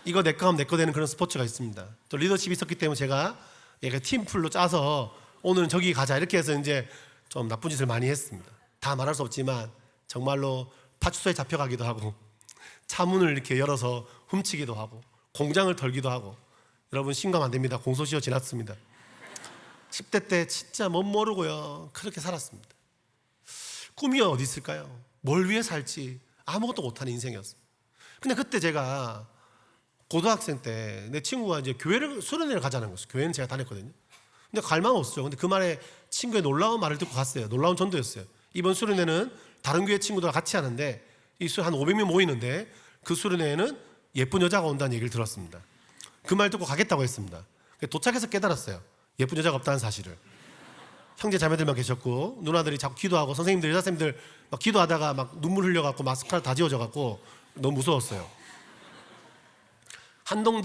이거 내 거 하면 내 거 되는 그런 스포츠가 있습니다. 또 리더십이 있었기 때문에 제가 팀플로 짜서 오늘은 저기 가자 이렇게 해서 이제 좀 나쁜 짓을 많이 했습니다. 다 말할 수 없지만 정말로 파출소에 잡혀가기도 하고 차문을 이렇게 열어서 훔치기도 하고 공장을 털기도 하고, 여러분 심각 안 됩니다. 공소시효 지났습니다. 10대 때 진짜 못 모르고요 그렇게 살았습니다. 꿈이 어디 있을까요? 뭘 위해 살지 아무것도 못하는 인생이었어요. 근데 그때 제가 고등학생 때 내 친구가 이제 교회를 수련회를 가자는 거였어요. 교회는 제가 다녔거든요. 근데 갈 마음 없었죠. 근데 그 말에 친구의 놀라운 말을 듣고 갔어요. 놀라운 전도였어요. 이번 수련회는 다른 교회 친구들과 같이 하는데 이 수련 한 500명 모이는데 그 수련회에는 예쁜 여자가 온다는 얘기를 들었습니다. 그 말 듣고 가겠다고 했습니다. 도착해서 깨달았어요. 예쁜 여자가 없다는 사실을. 형제 자매들만 계셨고 누나들이 자꾸 기도하고 선생님들 여자 선생님들 막 기도하다가 막 눈물 흘려갖고 마스카라 다 지워져갖고 너무 무서웠어요.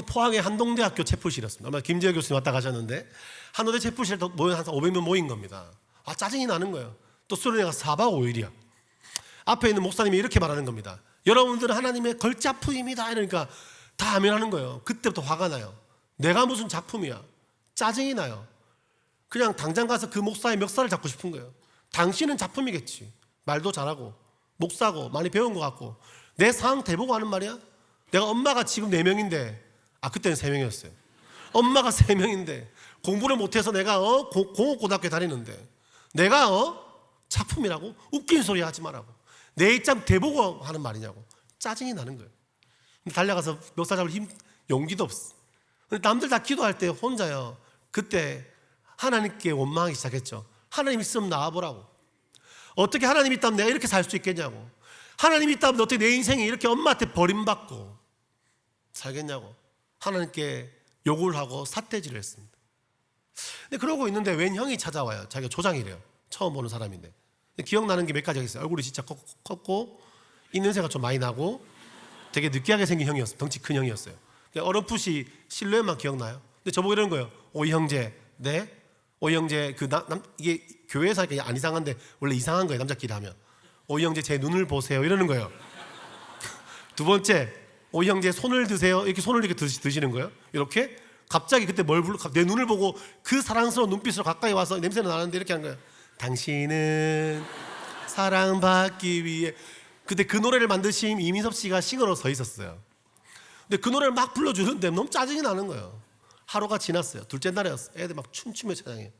포항의 한동대학교 채플실이었습니다. 아마 김재혁 교수님 왔다 가셨는데 한동대 채플실에 모여 한 500명 모인 겁니다. 짜증이 나는 거예요. 또 수련회가 4박 5일이야. 앞에 있는 목사님이 이렇게 말하는 겁니다. 여러분들은 하나님의 걸작품입니다. 이러니까 다 아멘하는 거예요. 그때부터 화가 나요. 내가 무슨 작품이야. 짜증이 나요. 그냥 당장 가서 그 목사의 멱살을 잡고 싶은 거예요. 당신은 작품이겠지. 말도 잘하고 목사고 많이 배운 것 같고 내 상황 대보고 하는 말이야. 내가 엄마가 지금 4명인데 그때는 3명이었어요. 엄마가 3명인데 공부를 못해서 내가 공업고등학교에 다니는데 내가 작품이라고? 웃긴 소리 하지 말라고. 내 입장 대보고 하는 말이냐고. 짜증이 나는 거예요. 근데 달려가서 멱살 잡을 용기도 없어. 근데 남들 다 기도할 때 혼자요. 그때 하나님께 원망하기 시작했죠. 하나님 있으면 나와보라고. 어떻게 하나님 있다면 내가 이렇게 살 수 있겠냐고. 하나님 있다면 어떻게 내 인생이 이렇게 엄마한테 버림받고 살겠냐고 하나님께 요구를 하고 삿대질을 했습니다. 근데 그러고 있는데 웬 형이 찾아와요. 자기가 조장이래요. 처음 보는 사람인데. 기억나는 게 몇 가지가 있어요. 얼굴이 진짜 컸고 입냄새가 좀 많이 나고 되게 느끼하게 생긴 형이었어요. 덩치 큰 형이었어요. 어렴풋이 실루엣만 기억나요. 근데 저보고 이러는 거예요. 오이 형제. 네? 오이 형제 이게 교회에서 하니까 안 이상한데 원래 이상한 거예요. 남자끼리 하면. 오이 형제 제 눈을 보세요. 이러는 거예요. 두 번째, 오이 형제 손을 드세요. 이렇게 손을 이렇게 드시는 거예요. 이렇게 갑자기 그때 내 눈을 보고 그 사랑스러운 눈빛으로 가까이 와서 냄새는 나는데 이렇게 하는 거예요. 당신은 사랑받기 위해. 그때 그 노래를 만드신 이민섭 씨가 싱어로 서 있었어요. 근데 그 노래를 막 불러주는데 너무 짜증이 나는 거예요. 하루가 지났어요. 둘째 날이었어요. 애들 막 춤추며 찬양해요.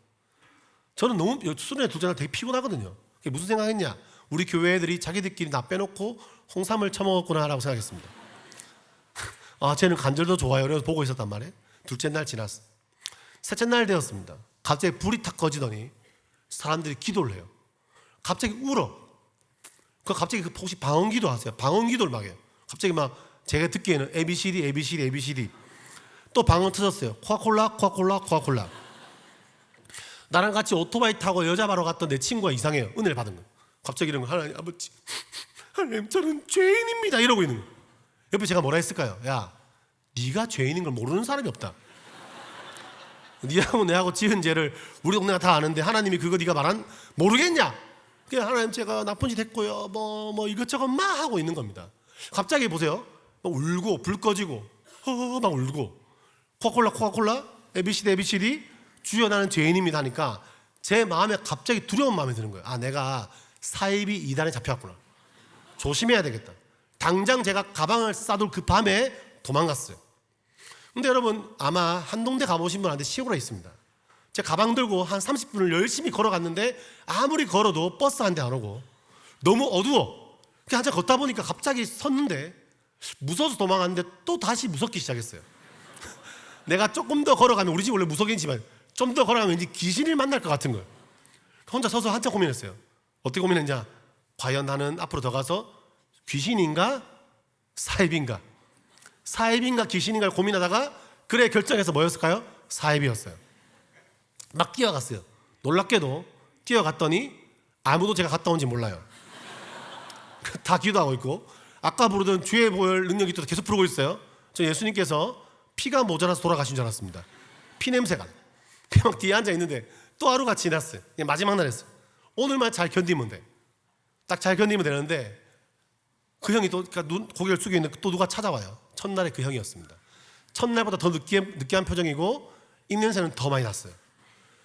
저는 너무 수련회 둘째 날 되게 피곤하거든요. 그게 무슨 생각했냐? 우리 교회 애들이 자기들끼리 나 빼놓고 홍삼을 처먹었구나 라고 생각했습니다. 아, 쟤는 간절도 좋아요. 그래서 보고 있었단 말이에요. 둘째 날 지났어. 셋째 날 되었습니다. 갑자기 불이 탁 꺼지더니 사람들이 기도를 해요. 갑자기 울어. 갑자기 혹시 방언기도 하세요? 방언기도를 막 해요. 갑자기 막 제가 듣기에는 ABCD, ABCD, ABCD. 또 방언 터졌어요. 코카콜라, 코카콜라, 코카콜라. 나랑 같이 오토바이 타고 여자 바로 갔던 내 친구가 이상해요. 은혜를 받은 거예요. 갑자기 이런 거, 하나님 아버지, 하나님 저는 죄인입니다 이러고 있는 거예요. 옆에 제가 뭐라 했을까요? 야, 네가 죄인인 걸 모르는 사람이 없다. 네하고 내하고 지은 죄를 우리 동네가 다 아는데 하나님이 그거 네가 말한 모르겠냐? 그냥 하나님 제가 나쁜 짓 했고요. 뭐 이것저것 막 하고 있는 겁니다. 갑자기 보세요. 막 울고 불 꺼지고 막 울고 코카콜라 코카콜라 ABCD ABCD 주여 나는 죄인입니다 하니까 제 마음에 갑자기 두려운 마음이 드는 거예요. 아, 내가 사이비 이단에 잡혀왔구나. 조심해야 되겠다. 당장 제가 가방을 싸둘 그 밤에 도망갔어요. 근데 여러분 아마 한동대 가보신 분한테 시골에 있습니다. 제가 가방 들고 한 30분을 열심히 걸어갔는데 아무리 걸어도 버스 한 대 안 오고 너무 어두워. 그냥 한참 걷다 보니까 갑자기 섰는데 무서워서 도망갔는데 또 다시 무섭기 시작했어요. 내가 조금 더 걸어가면 우리 집 원래 무속이지만 좀 더 걸어가면 왠지 귀신을 만날 것 같은 거예요. 혼자 서서 한참 고민했어요. 어떻게 고민했냐? 과연 나는 앞으로 더 가서 귀신인가 사입인가? 사입인가 귀신인가를 고민하다가 그래 결정해서 뭐였을까요? 사입이었어요. 막 뛰어갔어요. 놀랍게도 뛰어갔더니 아무도 제가 갔다 온지 몰라요. 다 기도하고 있고 아까 부르던 주의 보혈 능력이 또 계속 부르고 있어요. 저 예수님께서 피가 모자라서 돌아가신 줄 알았습니다. 피 냄새가 그냥 막 뒤에 앉아 있는데 또 하루가 지났어요. 마지막 날이었어요. 오늘만 잘 견디면 돼. 딱 잘 견디면 되는데 그 형이 또 그러니까 고개를 숙여 있는 또 누가 찾아와요. 첫날에 그 형이었습니다. 첫날보다 더 느끼한 표정이고 입냄새는 더 많이 났어요.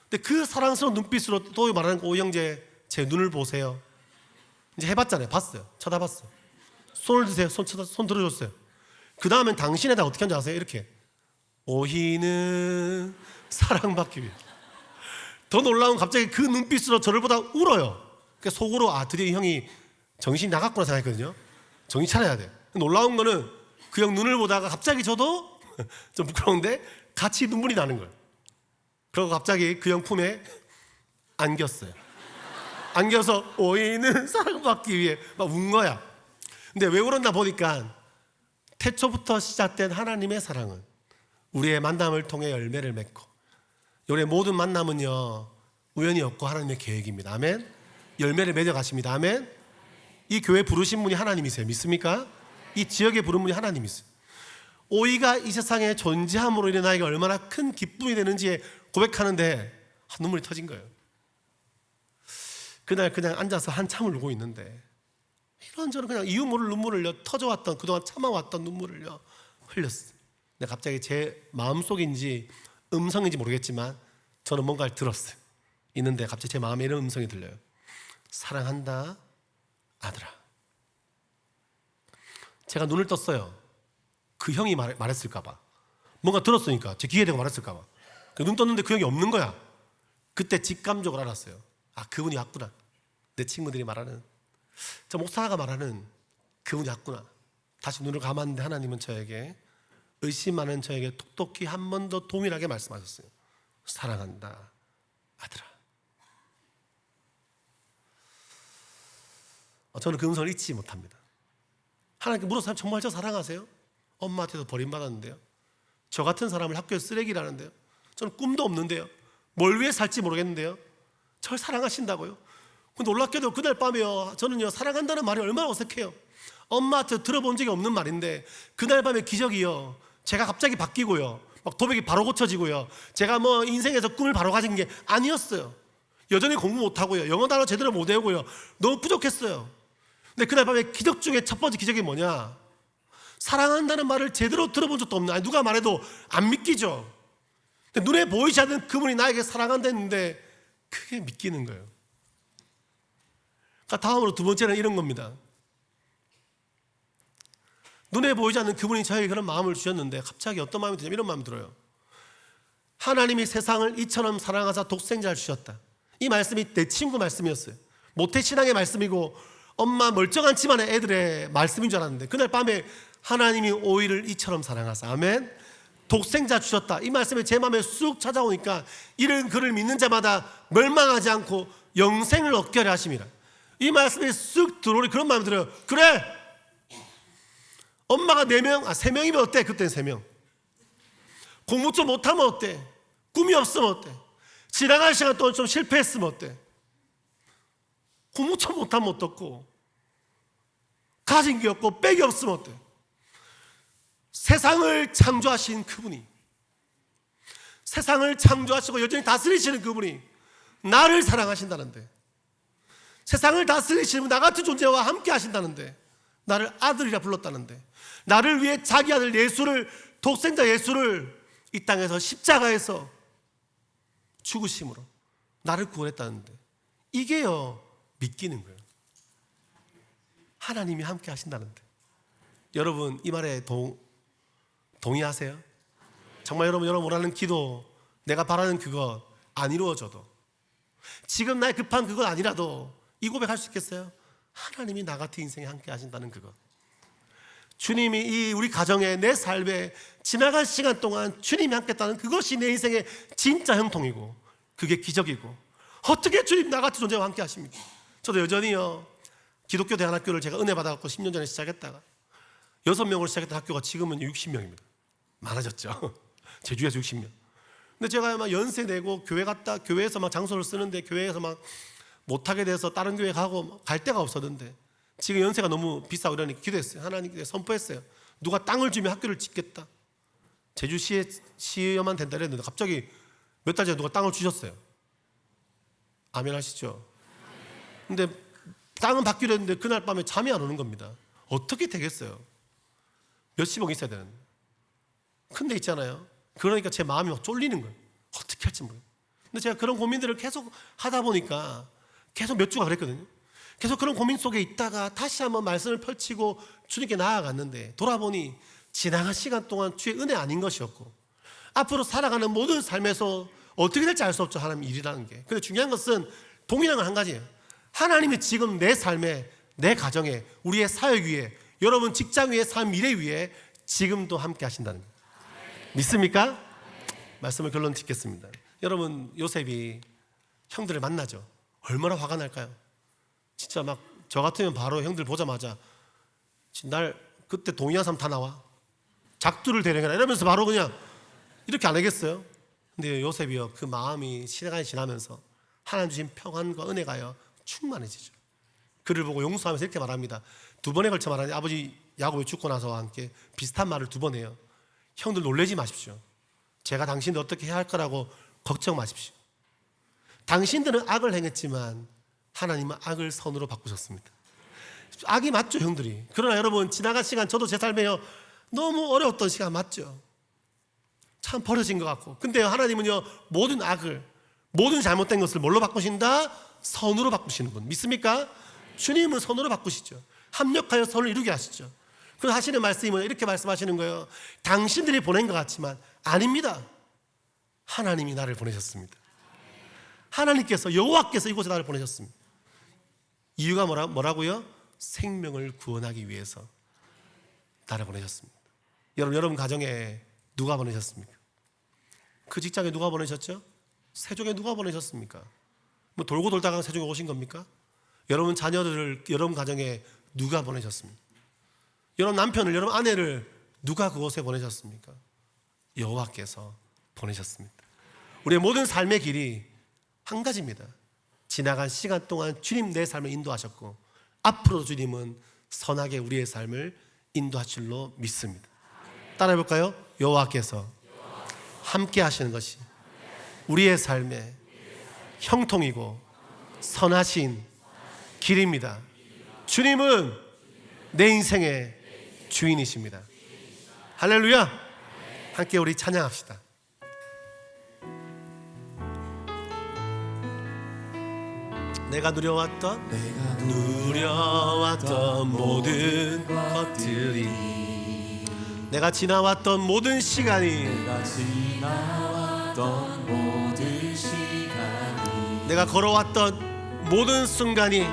근데 그 사랑스러운 눈빛으로 또 말하는 오 형제 제 눈을 보세요. 이제 해봤잖아요. 봤어요. 쳐다봤어요. 손을 드세요. 손 들어줬어요. 그 다음엔 당신에다 어떻게 하는지 아세요? 이렇게 오희는 사랑받기 위해. 더 놀라운 갑자기 그 눈빛으로 저를 보다 울어요. 그러니까 속으로 아 드디어 이 형이 정신이 나갔구나 생각했거든요. 정신 차려야 돼. 놀라운 거는 그 형 눈을 보다가 갑자기 저도 좀 부끄러운데 같이 눈물이 나는 거예요. 그리고 갑자기 그 형 품에 안겼어요. 안겨서 오이는 사랑받기 위해 막 운 거야. 근데 왜 울었나 보니까 태초부터 시작된 하나님의 사랑은 우리의 만남을 통해 열매를 맺고 우리의 모든 만남은요 우연이 없고 하나님의 계획입니다. 아멘. 열매를 맺어가십니다. 아멘. 이 교회 부르신 분이 하나님이세요. 믿습니까? 이 지역에 부른 분이 하나님이세요. 오이가 이 세상에 존재함으로 인해 나에게 얼마나 큰 기쁨이 되는지 고백하는데 눈물이 터진 거예요. 그날 그냥 앉아서 한참을 울고 있는데 이런저런 그냥 이유 모를 눈물을 터져왔던 그동안 참아왔던 눈물을 흘렸어요. 근데 갑자기 제 마음속인지 음성인지 모르겠지만 저는 뭔가를 들었어요. 있는데 갑자기 제 마음에 이런 음성이 들려요. 사랑한다 아들아. 제가 눈을 떴어요. 그 형이 말했을까 봐. 뭔가 들었으니까 제 귀에 대고 말했을까 봐. 눈 떴는데 그 형이 없는 거야. 그때 직감적으로 알았어요. 아, 그분이 왔구나. 내 친구들이 말하는 저 목사가 말하는 그분이 왔구나. 다시 눈을 감았는데 하나님은 저에게 의심하는 저에게 톡톡히 한 번 더 동일하게 말씀하셨어요. 사랑한다 아들아. 저는 그 음성을 잊지 못합니다. 하나님께 물어서 정말 저 사랑하세요? 엄마한테도 버림받았는데요. 저 같은 사람을 학교에 쓰레기라는데요. 저는 꿈도 없는데요. 뭘 위해 살지 모르겠는데요. 저를 사랑하신다고요? 놀랍게도 그날 밤에요, 저는요, 사랑한다는 말이 얼마나 어색해요. 엄마한테 들어본 적이 없는 말인데 그날 밤에 기적이요, 제가 갑자기 바뀌고요, 막 도백이 바로 고쳐지고요, 제가 뭐 인생에서 꿈을 바로 가진 게 아니었어요. 여전히 공부 못하고요, 영어 단어 제대로 못 외우고요, 너무 부족했어요. 근데 그날 밤에 기적 중에 첫 번째 기적이 뭐냐? 사랑한다는 말을 제대로 들어본 적도 없는, 아니 누가 말해도 안 믿기죠. 근데 눈에 보이지 않는 그분이 나에게 사랑한다 했는데 그게 믿기는 거예요. 그러니까 다음으로 두 번째는 이런 겁니다. 눈에 보이지 않는 그분이 저에게 그런 마음을 주셨는데 갑자기 어떤 마음이 드냐면 이런 마음이 들어요. 하나님이 세상을 이처럼 사랑하사 독생자를 주셨다. 이 말씀이 내 친구 말씀이었어요. 모태신앙의 말씀이고 엄마 멀쩡한 집안의 애들의 말씀인 줄 알았는데 그날 밤에 하나님이 오이를 이처럼 사랑하사, 아멘, 독생자 주셨다. 이 말씀이 제 마음에 쑥 찾아오니까 이런 그를 믿는 자마다 멸망하지 않고 영생을 얻게 하려 하심이라. 이 말씀이 쑥 들어오니 그런 마음이 들어요. 그래, 엄마가 4명, 3명이면 어때? 그때는 3명. 공부 좀 못하면 어때? 꿈이 없으면 어때? 지나갈 시간 동안 좀 실패했으면 어때? 공부 좀 못하면 어떻고? 가진 게 없고 빽이 없으면 어때? 세상을 창조하신 그분이, 세상을 창조하시고 여전히 다스리시는 그분이 나를 사랑하신다는데, 세상을 다스리시는 나 같은 존재와 함께 하신다는데, 나를 아들이라 불렀다는데, 나를 위해 자기 아들 예수를, 독생자 예수를 이 땅에서 십자가에서 죽으심으로 나를 구원했다는데, 이게요 믿기는 거예요. 하나님이 함께 하신다는데. 여러분 이 말에 동의하세요? 정말 여러분 원하는 기도, 내가 바라는 그것 안 이루어져도, 지금 나의 급한 그것 아니라도 이 고백할 수 있겠어요? 하나님이 나 같은 인생에 함께 하신다는 그것. 주님이 이 우리 가정에, 내 삶에 지나간 시간 동안 주님이 함께 했다는 그것이 내 인생의 진짜 형통이고 그게 기적이고, 어떻게 주님 나 같은 존재와 함께 하십니까? 저도 여전히요, 기독교 대안학교를 제가 은혜 받아갖고 10년 전에 시작했다가 6명으로 시작했던 학교가 지금은 60명입니다. 많아졌죠. 제주에서 60명. 근데 제가 막 연세 내고 교회 갔다, 교회에서 막 장소를 쓰는데 교회에서 막 못하게 돼서 다른 교회 가고 갈 데가 없었는데, 지금 연세가 너무 비싸고 이러니까 기도했어요. 하나님께 선포했어요. 누가 땅을 주면 학교를 짓겠다. 제주시에만 된다 그랬는데 갑자기 몇 달 전에 누가 땅을 주셨어요. 아멘 하시죠? 근데 땅은 받기로 했는데 그날 밤에 잠이 안 오는 겁니다. 어떻게 되겠어요? 몇십억 있어야 되는데. 근데 있잖아요, 그러니까 제 마음이 막 쫄리는 거예요. 어떻게 할지 모르겠어요. 근데 제가 그런 고민들을 계속 하다 보니까 계속 몇 주가 그랬거든요. 계속 그런 고민 속에 있다가 다시 한번 말씀을 펼치고 주님께 나아갔는데, 돌아보니 지나간 시간 동안 주의 은혜 아닌 것이었고, 앞으로 살아가는 모든 삶에서 어떻게 될지 알 수 없죠, 하나님 일이라는 게. 근데 중요한 것은 동일한 건 한 가지예요. 하나님이 지금 내 삶에, 내 가정에, 우리의 사역 위에, 여러분 직장 위에, 삶 미래 위에 지금도 함께 하신다는 거예요. 믿습니까? 말씀을 결론 짓겠습니다. 여러분, 요셉이 형들을 만나죠. 얼마나 화가 날까요? 진짜 막 저 같으면 바로 형들 보자마자 날 그때 동의한 사람 다 나와, 작두를 대령해라 이러면서 바로 그냥 이렇게 안 하겠어요? 근데 요셉이요, 그 마음이 시간이 지나면서 하나님 주신 평안과 은혜가요 충만해지죠. 그를 보고 용서하면서 이렇게 말합니다. 2번에 걸쳐 말하는, 아버지 야곱이 죽고 나서와 함께 비슷한 말을 2번 해요. 형들 놀라지 마십시오. 제가 당신들 어떻게 해야 할 거라고 걱정 마십시오. 당신들은 악을 행했지만 하나님은 악을 선으로 바꾸셨습니다. 악이 맞죠, 형들이. 그러나 여러분, 지나간 시간, 저도 제 삶에요 너무 어려웠던 시간 맞죠. 참 버려진 것 같고. 근데 하나님은요, 모든 악을, 모든 잘못된 것을 뭘로 바꾸신다? 선으로 바꾸시는 분. 믿습니까? 주님은 선으로 바꾸시죠. 합력하여 선을 이루게 하시죠. 그래서 하시는 말씀이 뭐냐, 이렇게 말씀하시는 거예요. 당신들이 보낸 것 같지만 아닙니다. 하나님이 나를 보내셨습니다. 하나님께서, 여호와께서 이곳에 나를 보내셨습니다. 이유가 뭐라고요? 생명을 구원하기 위해서 나를 보내셨습니다. 여러분 가정에 누가 보내셨습니까? 그 직장에 누가 보내셨죠? 세종에 누가 보내셨습니까? 뭐 돌고 돌다가 세종에 오신 겁니까? 여러분 자녀들을 여러분 가정에 누가 보내셨습니까? 여러분 남편을, 여러분 아내를 누가 그곳에 보내셨습니까? 여호와께서 보내셨습니다. 우리의 모든 삶의 길이 한 가지입니다. 지나간 시간 동안 주님 내 삶을 인도하셨고 앞으로도 주님은 선하게 우리의 삶을 인도하실 줄로 믿습니다. 따라해 볼까요? 여호와께서 함께 하시는 것이 우리의 삶의 형통이고 선하신 길입니다. 주님은 내 인생의 주인이십니다. 할렐루야! 함께 우리 찬양합시다. 내가 누려왔던 모든 것들이, 내가 지나왔던 모든 시간이, 내가 걸어왔던 모든 순간이,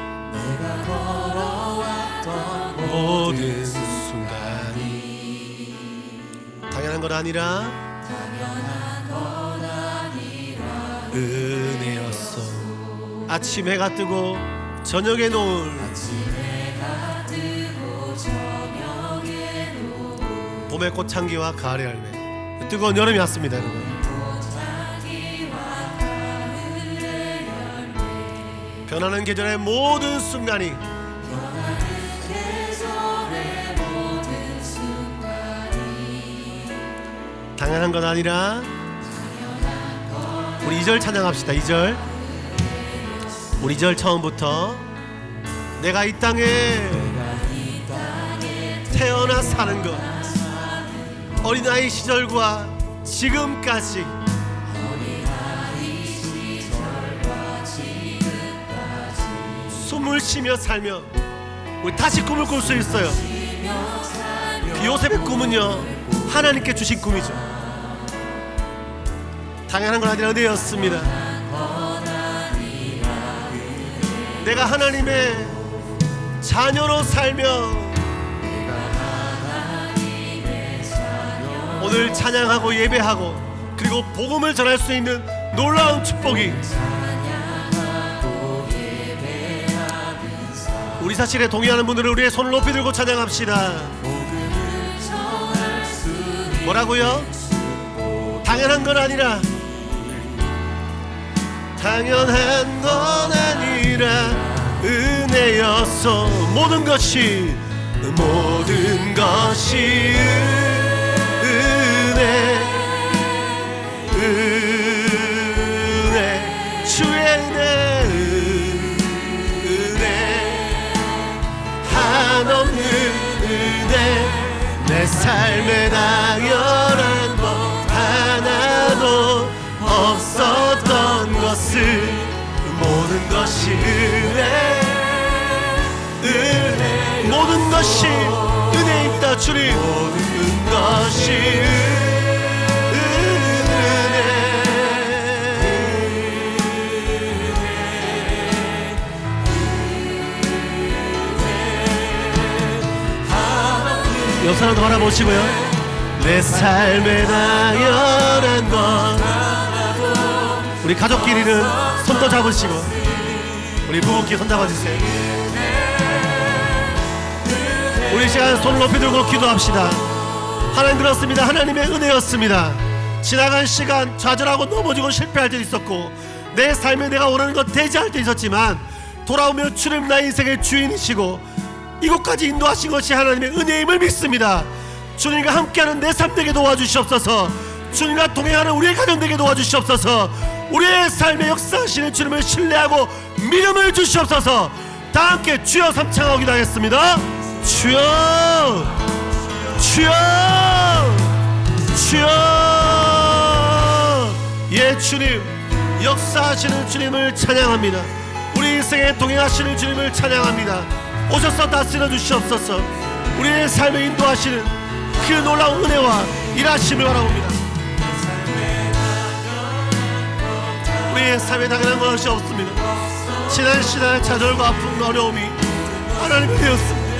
모든 순간이 당연한 건 아니라 은혜였어. 아침 해가 뜨고 저녁에 노을, 봄의 꽃향기와 가을의 열매, 뜨거운 여름이 왔습니다. 여러분, 변하는 계절의 모든 순간이, 당연한 건 아니라, 우리 2절 찬양합시다. 2절, 우리 2절 처음부터 내가 이 땅에 태어나 사는 것, 어린아이 시절과 지금까지 숨을 쉬며 살며 우리 다시 꿈을 꿀 수 있어요. 그 요셉의 꿈은요, 하나님께 주신 꿈이죠. 당연한 건 아니라 은혜였습니다. 내가 하나님의 자녀로 살며 오늘 찬양하고 예배하고 그리고 복음을 전할 수 있는 놀라운 축복이 우리 사실에 동의하는 분들은 우리의 손을 높이 들고 찬양합시다. 뭐라고요? 당연한 건 아니라, 당연한 건 아니라 은혜였어. 모든 것이 은혜, 주의 은혜, 한없는 은혜, 내 삶에 당연한 것 하나도 없었던 것을, 모든 것이 은혜, 모든 것이 은혜입니다. 주님, 모든 것이 은혜. 옆 사람도 바라보시고요. 내 삶에 당연한 것, 우리 가족끼리는 손도 잡으시고 우리 부부끼리 손 잡아주세요. 우리 시간 손을 높이 들고 기도합시다. 하나님 들었습니다. 하나님의 은혜였습니다. 지나간 시간 좌절하고 넘어지고 실패할 때도 있었고 내 삶에 내가 원하는 것 대지할 때 있었지만 돌아오면 주님 나의 인생의 주인이시고 이곳까지 인도하신 것이 하나님의 은혜임을 믿습니다. 주님과 함께하는 내 삶 되게 도와주시옵소서. 주님과 동행하는 우리의 가정 되게 도와주시옵소서. 우리의 삶에 역사하시는 주님을 신뢰하고 믿음을 주시옵소서. 다 함께 주여 삼창하고 기도하겠습니다. 주여, 주여, 주여. 예, 주님, 역사하시는 주님을 찬양합니다. 우리 인생에 동행하시는 주님을 찬양합니다. 오셔서 다스려 주시옵소서. 우리의 삶에 인도하시는 그 놀라운 은혜와 일하심을 바라봅니다. 우리의 삶에 당연한 것이 없습니다. 지난 시간의 좌절과 아픔과 어려움이 하나님의 은혜였습니다.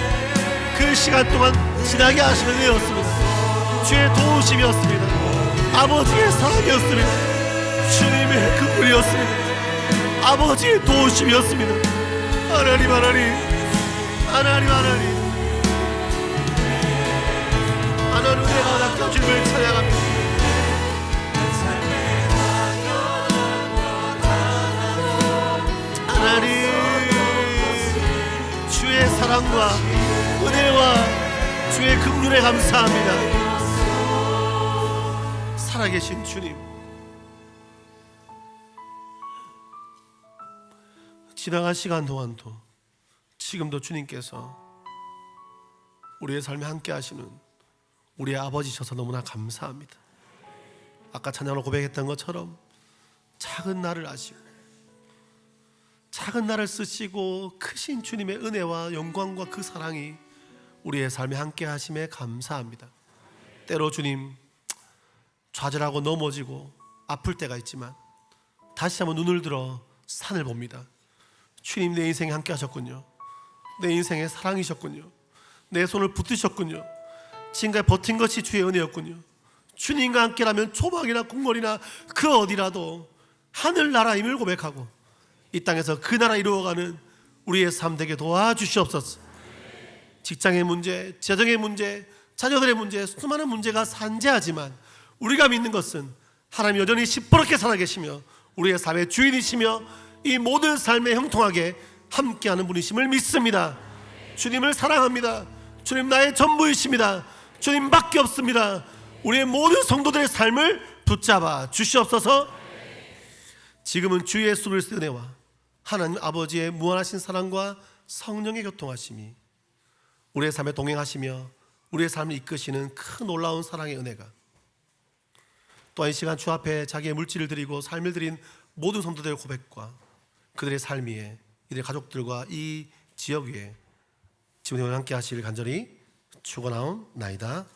그 시간 동안 지나게 하시는 은혜였습니다. 주의 도우심이었습니다. 아버지의 사랑이었습니다. 주님의 긍휼이었습니다. 아버지의 도우심이었습니다. 하나님 하나님 하나님 하나님 하나님 은혜가 낚여 주님을 찬양합니다. 하나님 주의 사랑과 은혜와 주의 긍휼에 감사합니다. 살아계신 주님, 지나간 시간 동안도 지금도 주님께서 우리의 삶에 함께 하시는 우리의 아버지셔서 너무나 감사합니다. 아까 찬양으로 고백했던 것처럼 작은 나를 아시고 작은 나를 쓰시고 크신 주님의 은혜와 영광과 그 사랑이 우리의 삶에 함께 하심에 감사합니다. 때로 주님 좌절하고 넘어지고 아플 때가 있지만 다시 한번 눈을 들어 산을 봅니다. 주님 내 인생에 함께 하셨군요. 내 인생의 사랑이셨군요. 내 손을 붙드셨군요. 지금까지 버틴 것이 주의 은혜였군요. 주님과 함께라면 초막이나 궁궐이나 그 어디라도 하늘나라임을 고백하고 이 땅에서 그 나라 이루어가는 우리의 삶 되게 도와주시옵소서. 직장의 문제, 재정의 문제, 자녀들의 문제, 수많은 문제가 산재하지만 우리가 믿는 것은 하나님 여전히 시퍼렇게 살아계시며 우리의 삶의 주인이시며 이 모든 삶에 형통하게 함께하는 분이심을 믿습니다. 주님을 사랑합니다. 주님 나의 전부이십니다. 주님밖에 없습니다. 우리의 모든 성도들의 삶을 붙잡아 주시옵소서. 지금은 주 예수 그리스도의 은혜와 하나님 아버지의 무한하신 사랑과 성령의 교통하심이 우리의 삶에 동행하시며 우리의 삶을 이끄시는 큰 놀라운 사랑의 은혜가 또한 이 시간 주 앞에 자기의 물질을 드리고 삶을 드린 모든 성도들의 고백과 그들의 삶 위에 이들의 가족들과 이 지역 위에 지금 함께 하시길 간절히 축원하옵나이다.